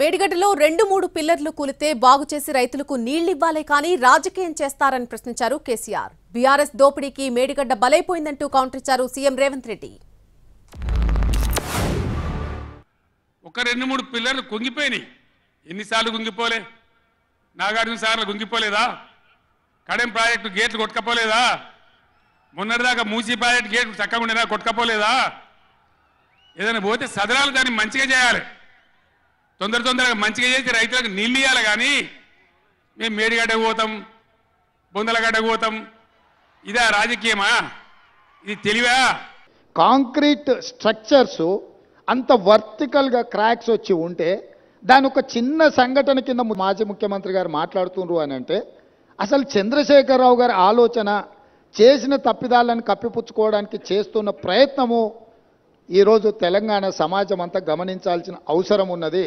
మేడిగడ్డలో 2-3 పిల్లర్లు కూలితే బాగు చేసి రైతులకు నీళ్లివ్వాలే కానీ రాజకీయం చేస్తారని ప్రశ్నించారు కేసీఆర్. బీఆర్ఎస్ దోపిడీకి మేడిగడ్డ బలైపోయిందంటూ కౌంటర్ ఇచ్చారు సీఎం రేవంత్ రెడ్డి. ఒక 2-3 పిల్లర్లు కుంగిపోయినాయి. ఎన్నిసార్లు కుంగిపోలే? నాగార్జున సార్లు కుంగిపోలేదా? కడెం ప్రాజెక్టు గేట్లు కొట్టుకపోలేదా? మొన్నటిదాకా మూసీ ప్రాజెక్టు గేట్లు చక్కగా ఉండేదా? కొట్టుకపోలేదా? ఏదైనా పోతే సదరాలు దాన్ని మంచిగా చేయాలి. తొందరగా మంచిగా చేసి రైతులకు నీళ్ళు ఇవ్వాలి. కానీ మేము మేడిగడ్డకు పోతాం, బొందలగడ్డకు పోతాం, ఇదా రాజకీయమా? ఇది తెలివా? కాంక్రీట్ స్ట్రక్చర్స్ అంత వర్టికల్గా క్రాక్స్ వచ్చి ఉంటే దాని ఒక చిన్న సంఘటన కింద మాజీ ముఖ్యమంత్రి గారు మాట్లాడుతున్నారు అని అంటే అసలు చంద్రశేఖరరావు గారి ఆలోచన చేసిన తప్పిదాలను కప్పిపుచ్చుకోవడానికి చేస్తున్న ప్రయత్నము ఈరోజు తెలంగాణ సమాజం అంతా గమనించాల్సిన అవసరం ఉన్నది.